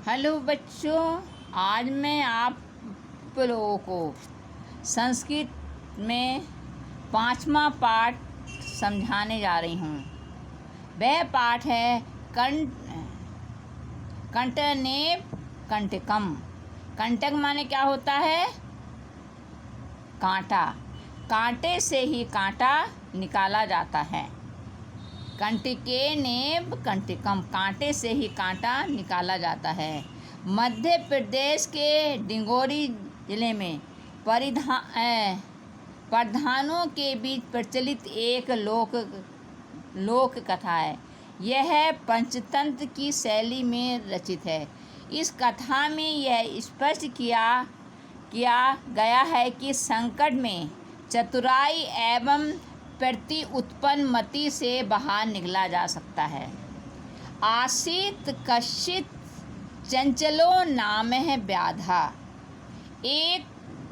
Hello बच्चों, आज मैं आप लोगों को संस्कृत में 5वां पाठ समझाने जा रही हूँ। वह पाठ है कंटनेप कंटकम। कंटक माने क्या होता है? कांटा। कांटे से ही कांटा निकाला जाता है। कंटिके नेब कंटिकम, कांटे से ही कांटा निकाला जाता है। मध्य प्रदेश के डिंगोरी जिले में प्रधानों के बीच प्रचलित एक लोक कथा है। यह पंचतंत्र की शैली में रचित है। इस कथा में यह स्पष्ट किया गया है कि संकट में चतुराई एवं प्रति उत्पन्न मति से बाहर निकला जा सकता है। आसीत कश्चित चंचलो नाम है व्याधा। एक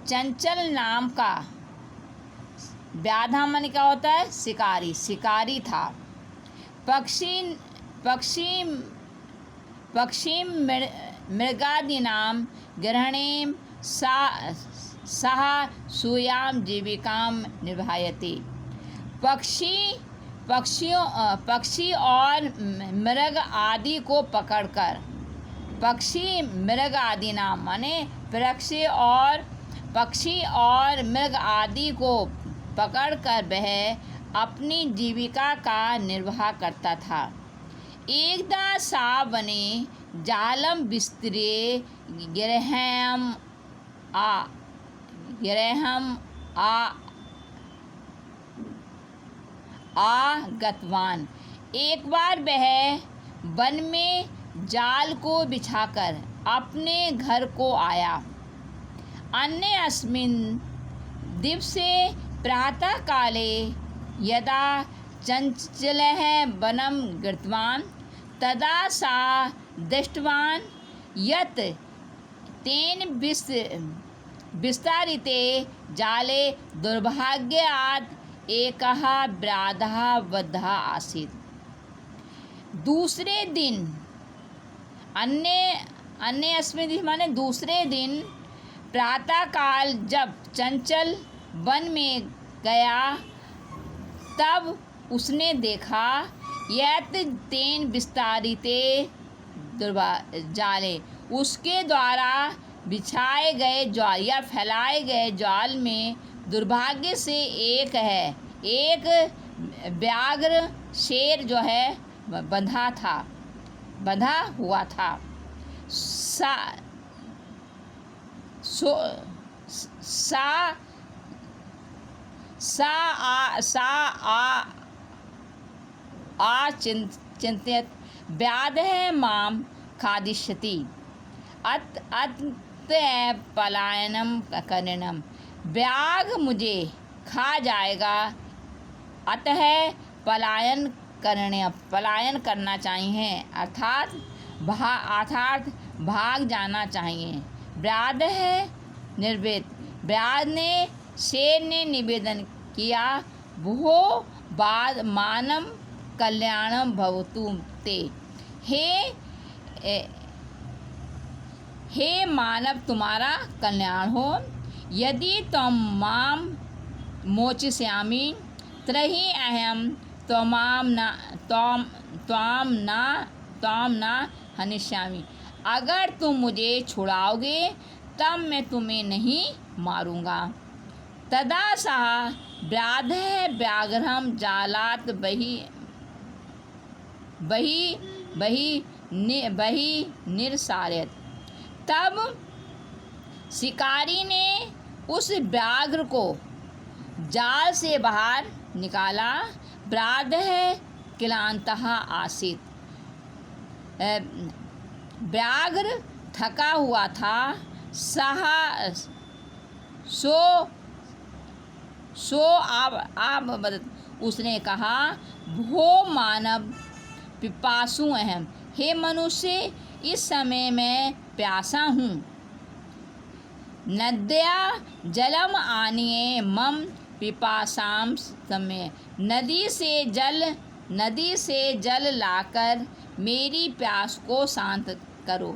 चंचल नाम का, व्याधा मन क्या होता है? शिकारी था। पक्षी मृगादीनाम ग्रहणेम सह सूयाम जीविकाम निर्वाहयति। पक्षी और मृग आदि को पकड़कर, पक्षी मृग आदि नाम माने पक्षी और मृग आदि को पकड़कर वह अपनी जीविका का निर्वाह करता था। एकदा सा वने जालम विस्तरे गिरहम आगतवान। एक बार वह वन में जाल को बिछाकर अपने घर को आया। अन्य अस्मिन् दिवसे प्रातः काले यदा चंचलः वनं गतवान् तदा सा दृष्टवान् यत् तेन विस्तारिते जाले दुर्भाग्यात् एकः व्याधः बद्धः आसीत्। दूसरे दिन अन्य अस्मिन् माने दूसरे दिन प्रातःकाल जब चंचल वन में गया तब उसने देखा यत् तेन विस्तारिते जाले, उसके द्वारा बिछाए गए जाल या फैलाए गए जाल में दुर्भाग्य से एक व्याघ्र शेर जो है बंधा हुआ था। चिंतित व्याधः माम खादिष्यति अतः पलायनम करणम। व्याघ्र मुझे खा जाएगा, अतः पलायन करना चाहिए, अर्थात भाग जाना चाहिए। व्याधः निर्वेद, व्याध ने शेर ने निवेदन किया, भो बाद मानव कल्याणम भवतु ते। हे मानव, तुम्हारा कल्याण हो। यदि त्वं मां मोचयिष्यामि तर्हि अहं त्वां न हनिष्यामि। अगर तुम मुझे छुड़ाओगे तब मैं तुम्हें नहीं मारूंगा। तदा सः व्याधः व्याघ्रं जालात् बहिः निरसारयत्। तब शिकारी ने उस व्याघ्र को जाल से बाहर निकाला। व्याधः क्लान्तः आसीत्, व्याघ्र थका हुआ था। उसने कहा, भो मानव पिपासु अहम्। हे मनुष्य, इस समय मैं प्यासा हूँ। नद्या जलम आनीय मम पिपासाम समय। नदी से जल लाकर मेरी प्यास को शांत करो।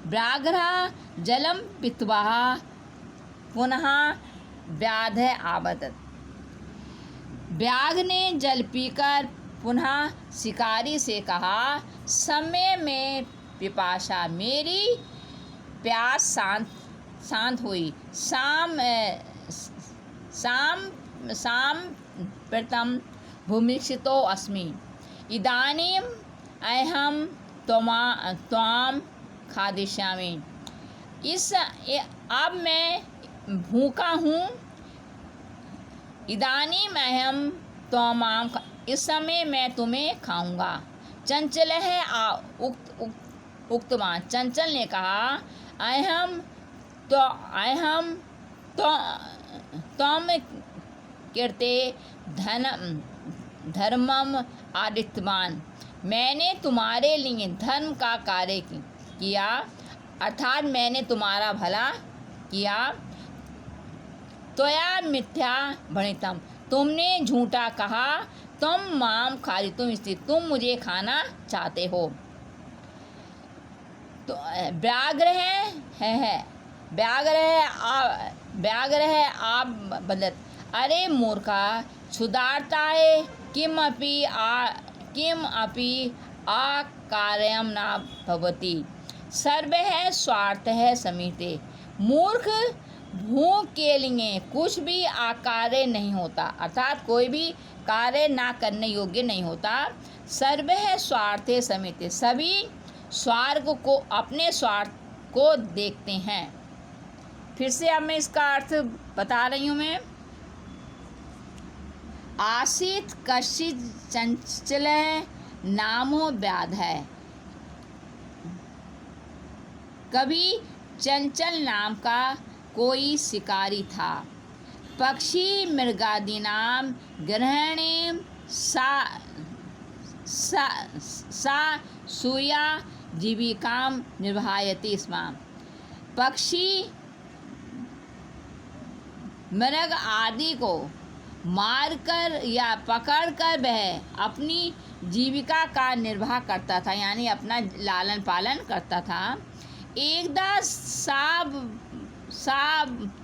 व्याघ्रः जलं पीत्वा पुनः व्याधः आवर्तत। व्याघ्र ने जल पीकर पुनः शिकारी से कहा, समय में पिपासा, मेरी प्यास शांत हुई। साम्प्रतं भूमिक्षितो अस्मि, इदानीम् अहं त्वां खादिष्यामि। अब मैं भूखा हूँ। इदानीम् अहं त्वां, इस समय मैं तुम्हें खाऊंगा। चंचलः उक्तवान्, चंचल ने कहा, अहं त्वं कृते धर्मम् आदितवान्, मैंने तुम्हारे लिए धर्म का कार्य किया, अर्थात मैंने तुम्हारा भला किया। त्वया मिथ्या भणितम्, तुमने झूठा कहा। तुम माम खादितुम् इच्छति, तुम मुझे खाना चाहते हो। तो व्याघ्र है आप बदलत, अरे मूर्खा, क्षुधार्ताय किमपि अकार्यं न भवति, सर्वः स्वार्थः समीते। मूर्ख, भूख के लिए कुछ भी अकार्य नहीं होता, अर्थात कोई भी कार्य ना करने योग्य नहीं होता। सर्वः स्वार्थे समीते, सभी स्वार्थ को, अपने स्वार्थ को देखते हैं। फिर से अब मैं इसका अर्थ बता रही हूँ। मैं आसीत कश्चित् चंचलः नामो व्याधः, कभी चंचल नाम का कोई शिकारी था। पक्षी मृगादीनां ग्रहणे सा सूया जीविकां निर्वाहयति स्म। पक्षी मृग आदि को मारकर या पकड़कर वह अपनी जीविका का निर्वाह करता था, यानी अपना लालन पालन करता था। एकदा सा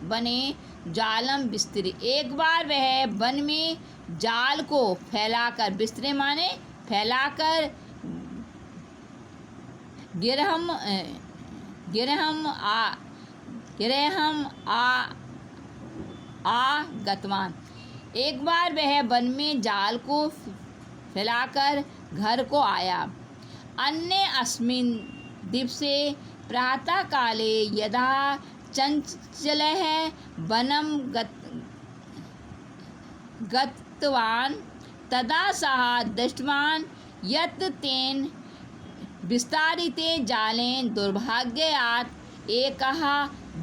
बने जालम बिस्तरी, एक बार वह वन में जाल को फैलाकर, बिस्तरे माने फैलाकर, गतवान, एक बार वह वन में जाल को फैलाकर घर को आया। अन्य अस्मिन् दिवसे प्रातः काले यदा चंचलः वनं गतवान् तदा सः दृष्टवान् यत् तेन विस्तारिते जालेन दुर्भाग्यात् एकः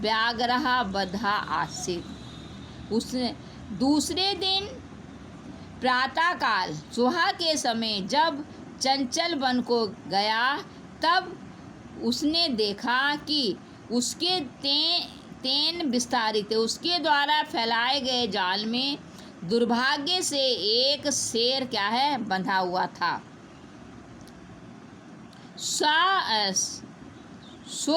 व्याघ्रः बद्धः आसीत्। उसने दूसरे दिन प्रातःकाल सुबह के समय जब चंचल वन को गया, तब उसने देखा कि उसके तेन विस्तारित, उसके द्वारा फैलाए गए जाल में दुर्भाग्य से एक शेर क्या है, बंधा हुआ था। सो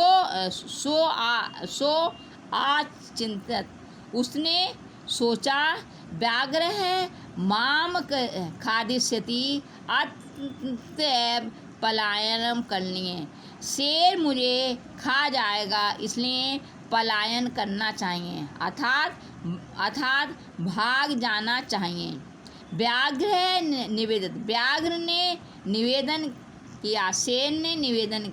आचिंतित, उसने सोचा, व्याघ्र है माम खादिष्यति, अतएव पलायन करनी, शेर मुझे खा जाएगा, इसलिए पलायन करना चाहिए, अर्थात भाग जाना चाहिए। व्याघ्र ने निवेदन किया, शेर ने निवेदन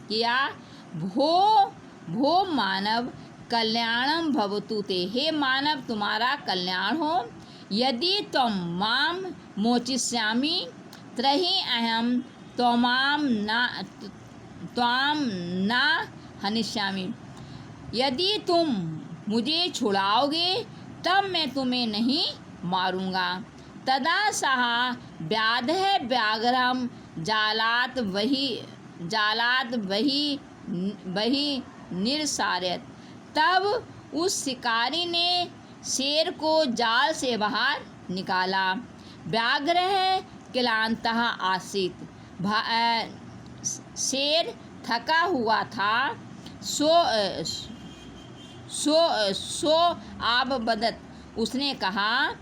किया, भो मानव कल्याणम भवतु ते, हे मानव तुम्हारा कल्याण हो। यदि त्वं माम मोचिष्यामि तर्हि अहं त्वां न हनिष्यामि, यदि तुम मुझे छुड़ाओगे तब मैं तुम्हें नहीं मारूंगा। तदा सः व्याधः व्याघ्रं जालात् बहिः निरसारयत्, तब उस शिकारी ने शेर को जाल से बाहर निकाला। व्याघ्रः क्लान्तः आसीत्, शेर थका हुआ था, सो आब बदत, उसने कहा,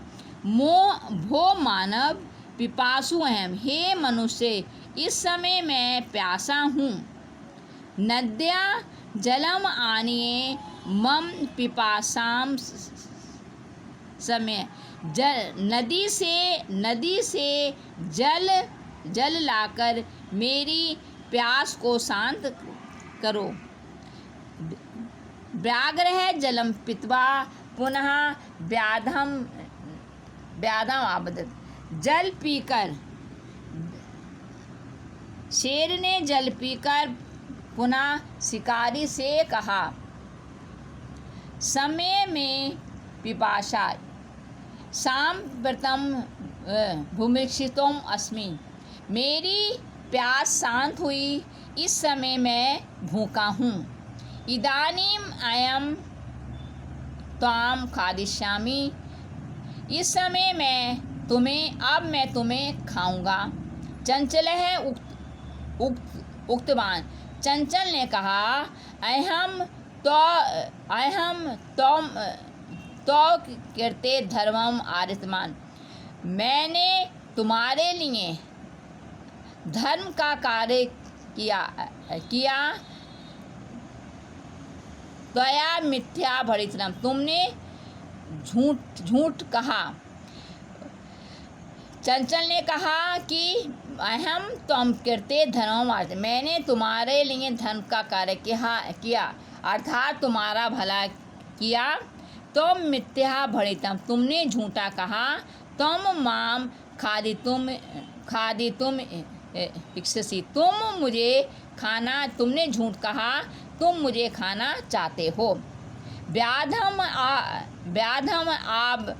भो मानव पिपासु अहम, हे मनुष्य इस समय मैं प्यासा हूँ। नद्या जलम आनिए मम पिपासाम समय, नदी से जल लाकर मेरी प्यास को शांत करो। व्याघ्रः जलम पीत्वा पुनः व्याधम आबदत, जल पीकर, शेर ने जल पीकर पुनः शिकारी से कहा, समय में पिपाशा सांप्रतम भूमिक्षितोम अस्मि, मेरी प्यास शांत हुई, इस समय मैं भूखा हूँ। इदानीम अयम त्वाम खादिष्यामि, इस समय मैं तुम्हें खाऊंगा। चंचल है उक्तवान, चंचल ने कहा, अहम तो कृते धर्मम आरितमान, मैंने तुम्हारे लिए धर्म का कार्य किया। त्वया मिथ्या भरितम, तुमने झूठ कहा। चंचल ने कहा कि अहम त्वम कृते धर्मम आरितम, मैंने तुम्हारे लिए धर्म का कार्य किया, अर्थात तुम्हारा भला किया। तुम मिथ्या भरितम, तुमने झूठा कहा। तुम माम खादितुम इच्छसि, तुमने झूठ कहा, तुम मुझे खाना चाहते हो। व्याधम आब,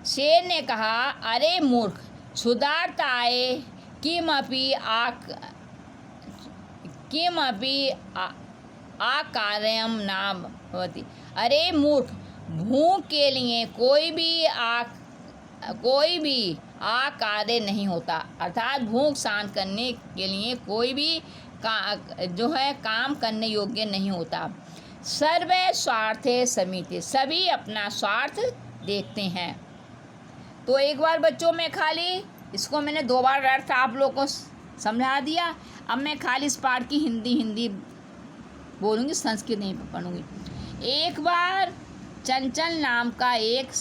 शेर ने कहा, अरे मूर्ख, क्षुधार्ताय किमपि आकार्यम नाम भवति, अरे मूर्ख, भूख के लिए कोई भी आकार्य नहीं होता, अर्थात भूख शांत करने के लिए कोई भी काम करने योग्य नहीं होता। सर्वे स्वार्थे समिति, सभी अपना स्वार्थ देखते हैं। तो एक बार बच्चों में खाली इसको मैंने 2 बार अर्थ आप लोग को समझा दिया। अब मैं खाली इस पाठ की हिंदी बोलूँगी, संस्कृत नहीं पढ़ूँगी। एक बार चंचल नाम का एक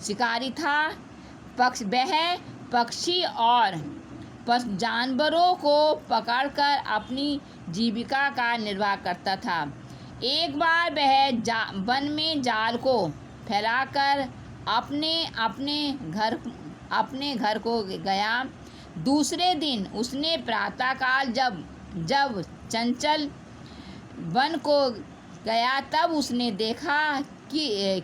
शिकारी था। वह पक्षी और जानवरों को पकड़कर अपनी जीविका का निर्वाह करता था। एक बार वह वन में जाल को फैलाकर अपने घर को गया। दूसरे दिन उसने प्रातःकाल जब चंचल वन को गया, तब उसने देखा कि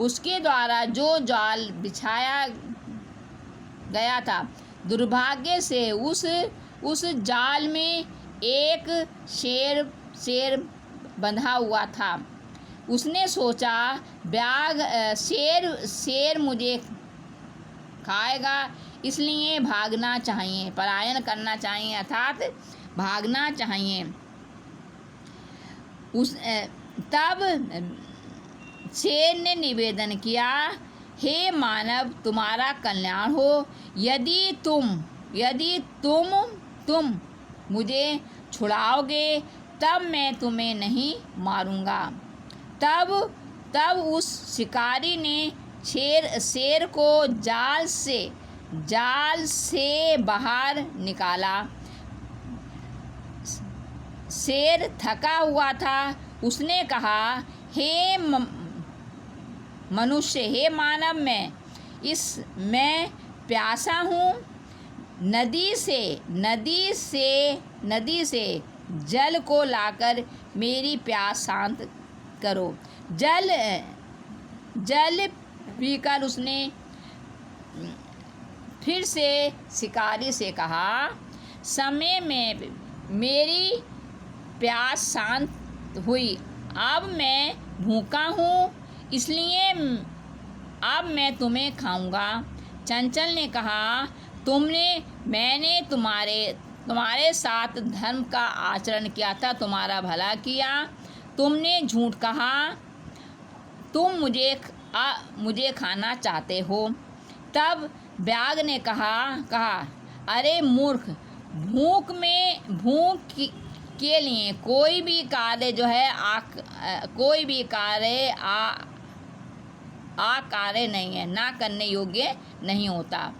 उसके द्वारा जो जाल बिछाया गया था, दुर्भाग्य से उस जाल में एक शेर बंधा हुआ था। उसने सोचा, शेर मुझे खाएगा, इसलिए भागना चाहिए, पलायन करना चाहिए, अर्थात भागना चाहिए। तब शेर ने निवेदन किया, हे मानव, तुम्हारा कल्याण हो, यदि तुम मुझे छुड़ाओगे तब मैं तुम्हें नहीं मारूंगा। तब उस शिकारी ने शेर को जाल से बाहर निकाला। शेर थका हुआ था। उसने कहा, हे मनुष्य, हे मानव, मैं प्यासा हूँ। नदी से जल को लाकर मेरी प्यास शांत करो। जल पीकर उसने फिर से शिकारी से कहा, समय में मेरी प्यास शांत हुई, अब मैं भूखा हूँ, इसलिए अब मैं तुम्हें खाऊंगा। चंचल ने कहा, मैंने तुम्हारे साथ धर्म का आचरण किया था, तुम्हारा भला किया। तुमने झूठ कहा, तुम मुझे खाना चाहते हो। तब व्याघ ने कहा अरे मूर्ख, भूख के लिए कोई भी कार्य जो है कार्य नहीं है, ना करने योग्य नहीं होता।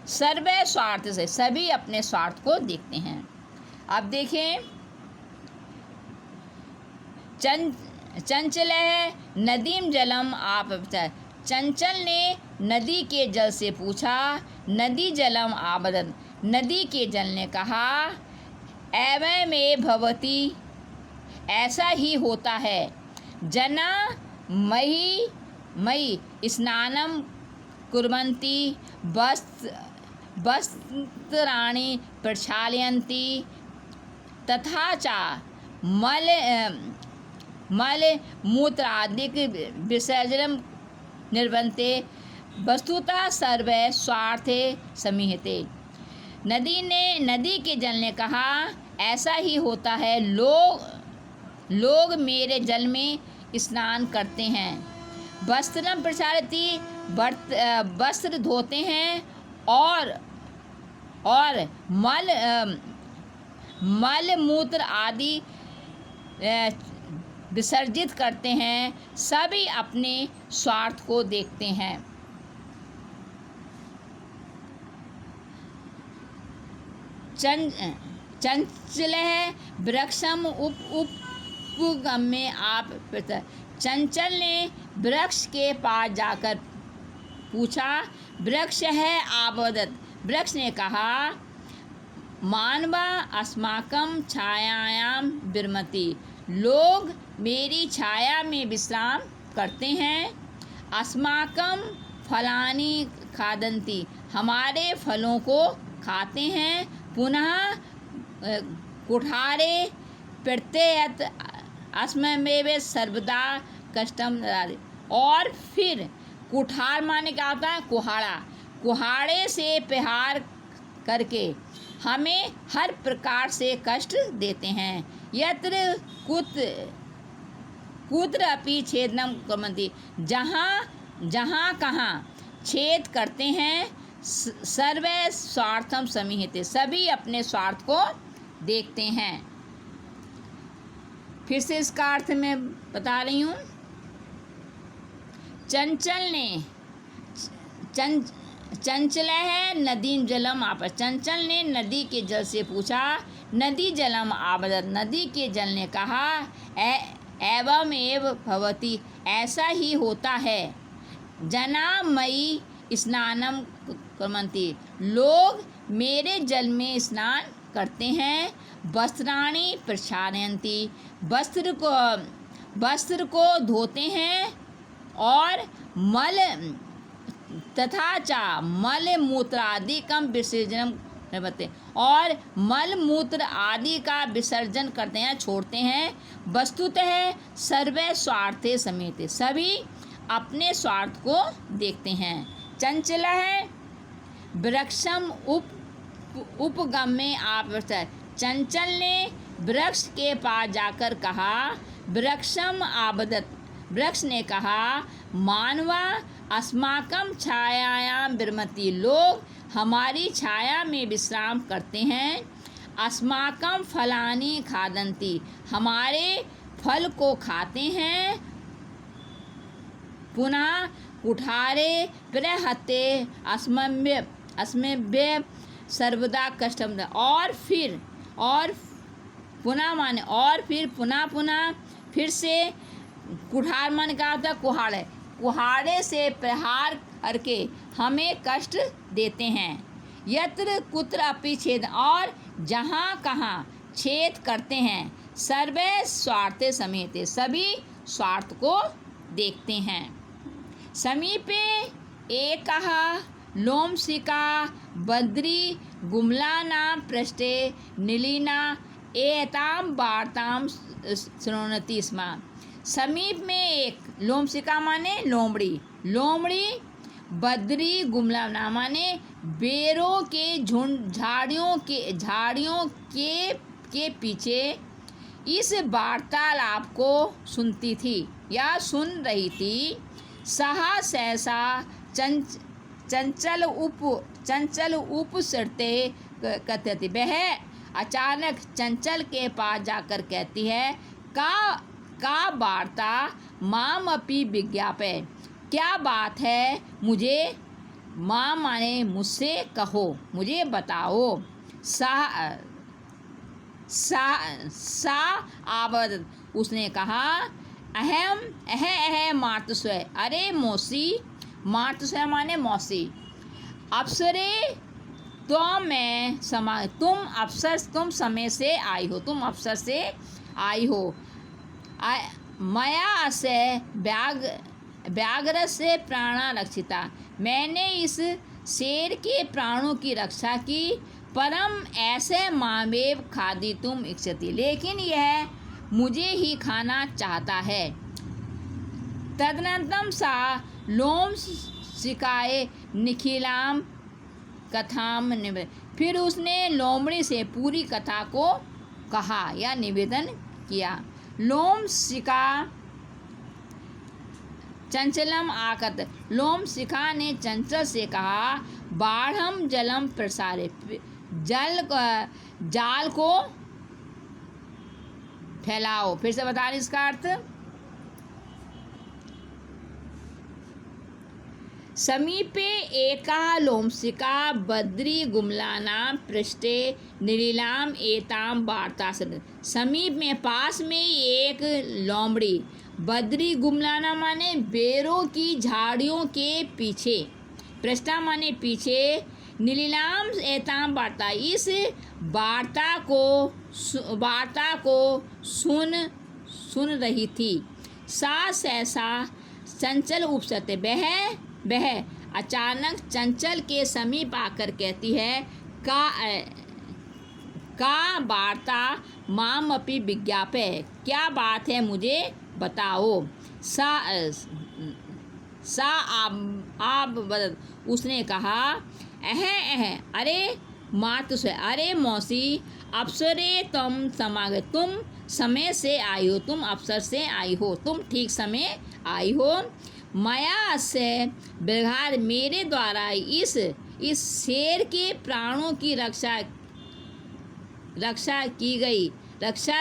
सर्वे स्वार्थ से, सभी अपने स्वार्थ को देखते हैं। अब देखें, चंचल है नदीम जलम आप, चंचल ने नदी के जल से पूछा, नदी जलम आबदन, नदी के जल ने कहा एवं में भवती, ऐसा ही होता है। जना मयि स्नानम कुर्वन्ति, वस्त्राणि प्रक्षालयन्ति, तथा च मलमूत्रादिक विसर्जनम निर्वन्ते, वस्तुतः सर्वे स्वार्थे समीहते। नदी के जल ने कहा ऐसा ही होता है, लोग मेरे जल में स्नान करते हैं, वस्त्रम प्रक्षालयति, वस्त्र धोते हैं, और मल मूत्र आदि विसर्जित करते हैं। सभी अपने स्वार्थ को देखते हैं। चंचल है वृक्षम उपगम्य आप, चंचल ने वृक्ष के पास जाकर पूछा, वृक्ष है आबदत, वृक्ष ने कहा मानवा अस्माकं छायायाम विरमति, लोग मेरी छाया में विश्राम करते हैं। अस्माकं फलानि खादन्ति, हमारे फलों को खाते हैं। पुनः कुठारे प्रत्ययत अस्ममेव सर्वदा कष्टम, और फिर कुठार माने क्या होता है, कुहाड़ा, कुहाड़े से प्रहार करके हमें हर प्रकार से कष्ट देते हैं। यत्र कुत्र अपि छेदनम कुर्वन्ति, जहाँ कहाँ छेद करते हैं। सर्वे स्वार्थम समीहते, सभी अपने स्वार्थ को देखते हैं। फिर से इसका अर्थ मैं बता रही हूँ। चंचल है नदीम जलम आप, चंचल ने नदी के जल से पूछा, नदी जलम आबदत, नदी के जल ने कहा एवं एव भवति, ऐसा ही होता है। जना मयि स्नानम कुर्वन्ति, लोग मेरे जल में स्नान करते हैं। वस्त्राणि प्रक्षालयन्ति, वस्त्र को धोते हैं, और तथा च मल मूत्रादिकम विसर्जनम करते, और मल मूत्र आदि का विसर्जन करते हैं, छोड़ते हैं। वस्तुतः सर्वे स्वार्थे समीहते, सभी अपने स्वार्थ को देखते हैं। चंचल है वृक्षम उपगम्य आप, चंचल ने वृक्ष के पास जाकर कहा, वृक्षम आबदत, वृक्ष ने कहा मानवा अस्माकं छायायाम विरमति, लोग हमारी छाया में विश्राम करते हैं। अस्माकं फलानि खादन्ति, हमारे फल को खाते हैं। पुनः कुठारे प्रहते अस्मभ्य सर्वदा कष्टम, और पुनः माने, और फिर पुनः फिर से कुठार माने क्या होता है, कुहाड़े, कुहाड़े से प्रहार करके हमें कष्ट देते हैं। यत्र कुत्र अपि छेद, और जहाँ कहाँ छेद करते हैं। सर्वे स्वार्थे समीहते, सभी स्वार्थ को देखते हैं। समीपे एकः लोमशिका बद्री गुमलाना पृष्ठे नीलिना एतां वार्तां शृणोति स्म, समीप में एक लोमशिका माने लोमड़ी बद्री गुमलाना माने बेरों के झुंड, झाड़ियों के पीछे इस वार्तालाप को सुनती थी या सुन रही थी। सहसा चंचल उपसरते कहते थे। वह अचानक चंचल के पास जाकर कहती है, का वार्ता माम अपि विज्ञापय, क्या बात है, मुझे माँ माने मुझसे कहो, मुझे बताओ। सा आबद, उसने कहा, अहम मातृस्वय, अरे मौसी, मातृस्वय माने मौसी, अप्सरे तुम समय से आई हो, तुम अवसर से आई हो। मया अस्य व्याघ्र से प्राणा रक्षिता, मैंने इस शेर के प्राणों की रक्षा की। परम ऐसे मामेव खादी तुम इच्छति, लेकिन यह मुझे ही खाना चाहता है। तदनंतरम सा लोम सिकाए निखिलाम कथाम, फिर उसने लोमड़ी से पूरी कथा को कहा या निवेदन किया। लोम सिका चंचलम आकत, लोम सिखा ने चंचल से कहा, बाढ़म जलम प्रसारे, जाल को फैलाओ। फिर से बता रही इसका अर्थ। समीपे एका लोमसिका बद्री गुमलाना पृष्ठे नीलाम एताम वार्ता, समीप में पास में एक लोमड़ी बद्री गुमलाना माने बेरों की झाड़ियों के पीछे, पृष्ठा माने पीछे, नीलाम एताम वार्ता, इस वार्ता को सुन रही थी। सहसा चंचल उपसते, वह अचानक चंचल के समीप आकर कहती है, का वार्ता माम अपि विज्ञापय, क्या बात है, मुझे बताओ। उसने कहा, अरे मातुस, अरे मौसी, अप्सरे तुम समागत, तुम समय से आई हो, तुम अवसर से आई हो, तुम ठीक समय आई हो। मया से व्यवहार, मेरे द्वारा इस शेर के प्राणों की रक्षा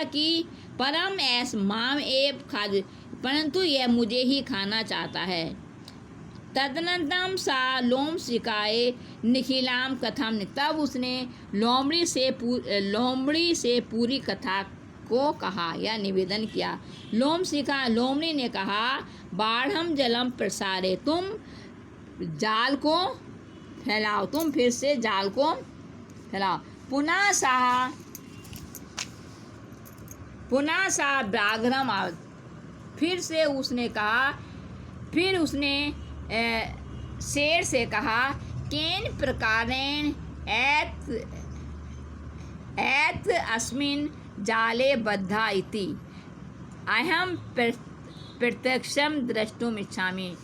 की। परम ऐस माम एव खाद, परंतु यह मुझे ही खाना चाहता है। तदनंतरम सा लोम सिकाए निखिलाम कथाम, तब उसने लोमड़ी से पूरी कथा को कहा या निवेदन किया। लोमड़ी ने कहा, बाढ़म जलम प्रसारे, तुम जाल को फैलाओ, तुम फिर से जाल को फैलाओ। पुनः सा व्याघ्रम, फिर से उसने कहा, फिर उसने शेर से कहा, केन प्रकारेण एत अस्मिन् जाले बद्धा इति अहम प्रत्यक्षम द्रष्टुम इच्छामि,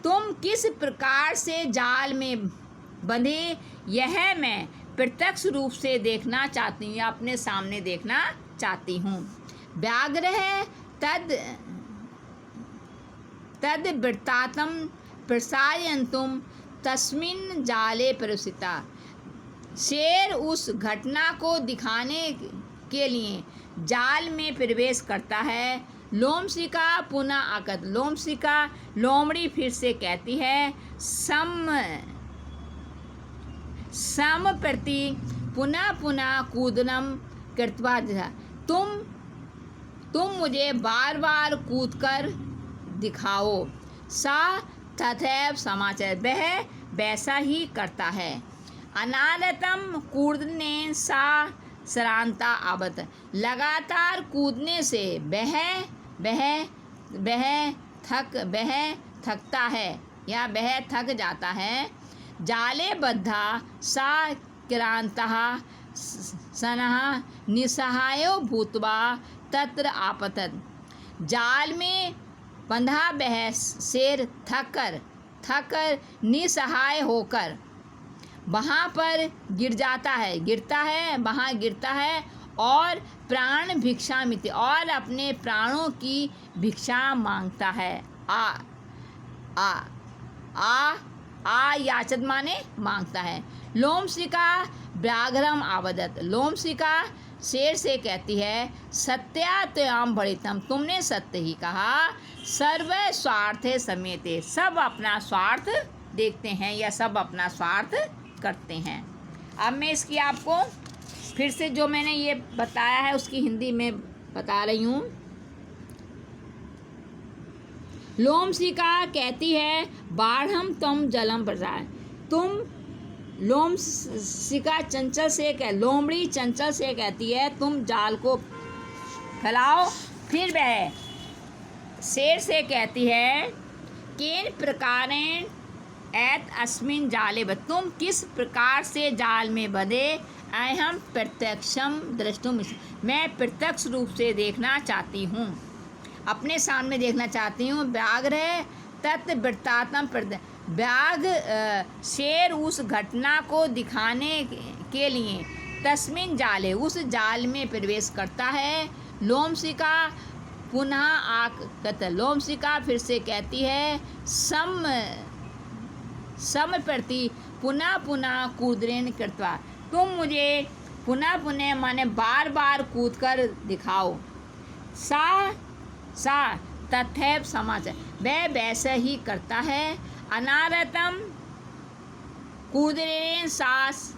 तुम किस प्रकार से जाल में बंधे, यह मैं प्रत्यक्ष रूप से देखना चाहती हूँ, अपने सामने देखना चाहती हूँ। व्याघ्र है तद वृत्तांतं प्रसारयन्तुम तस्मिन् जाले प्रवेशिता, शेर उस घटना को दिखाने के लिए जाल में प्रवेश करता है। लोमशिका पुनः आकत, लोमड़ी फिर से कहती है, सम प्रति पुनः कूदनम कृत्वा, तुम मुझे बार बार कूद कर दिखाओ। सा तथैव समाचार, वह वैसा ही करता है। अनादतम कूदने सा सरांता आवत, लगातार कूदने से वह थकता है या वह थक जाता है। जाले बद्धा सा क्रांतः सनः निसहायो भूत्वा तत्र आपतत, जाल में बंधा वह शेर थक निसहाय होकर वहाँ पर गिरता है, वहाँ गिरता है और प्राण भिक्षा मिलती, और अपने प्राणों की भिक्षा मांगता है। आ याचत माने मांगता है। लोमशिका व्याघ्रम आवदत, लोमशिका शेर से कहती है, सत्यात्वयाम भणितम, तुमने सत्य ही कहा। सर्व स्वार्थे समेते, सब अपना स्वार्थ देखते हैं या सब अपना स्वार्थ करते हैं। अब मैं इसकी आपको फिर से जो मैंने ये बताया है उसकी हिंदी में बता रही हूँ। लोमशिका कहती है, बाढ़म तुम जलम प्रसार, तुम लोमशिका चंचल से लोमड़ी चंचल से कहती है, तुम जाल को फैलाओ। फिर वह शेर से कहती है, केन प्रकारेण एत अस्मिन जाले बद, तुम किस प्रकार से जाल में बंधे। अहम प्रत्यक्षम द्रष्टुम, मैं प्रत्यक्ष रूप से देखना चाहती हूँ, अपने सामने देखना चाहती हूँ। व्याघ्र तत् वृत्तात्म, व्याघ्र शेर उस घटना को दिखाने के लिए तस्मिन जाले, उस जाल में प्रवेश करता है। लोमशिका पुनः आकत, लोमशिका फिर से कहती है, सम प्रति पुनः पुनः कूदरेण कृत्वा, तुम मुझे पुनः पुनः माने बार बार कूद कर दिखाओ। सा तथैव समाचार, वह वैसे ही करता है। अनारतम कूदरेण सास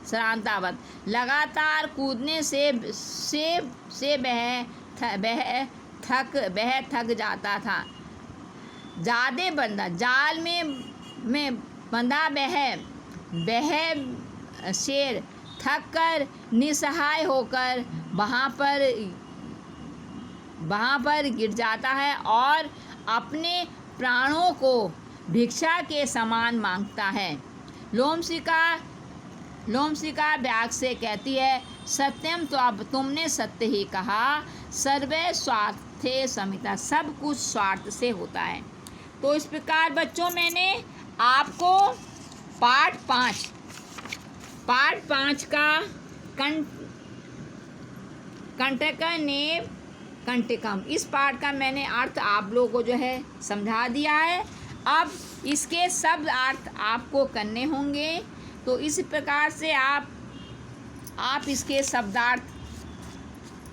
श्रांतावत, लगातार कूदने से वह थक जाता था। ज़्यादा बंधा, जाल में बंधा वह शेर थक कर निसहाय होकर वहाँ पर गिर जाता है और अपने प्राणों को भिक्षा के समान मांगता है। लोमशिका व्याघ्र से कहती है, सत्यम, तो अब तुमने सत्य ही कहा। सर्वे स्वार्थे समिता, सब कुछ स्वार्थ से होता है। तो इस प्रकार बच्चों मैंने आपको पार्ट 5 का कंटकम, इस पार्ट का मैंने अर्थ आप लोगों को जो है समझा दिया है। अब इसके शब्द अर्थ आपको करने होंगे, तो इस प्रकार से आप इसके शब्दार्थ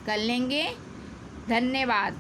कर लेंगे। धन्यवाद।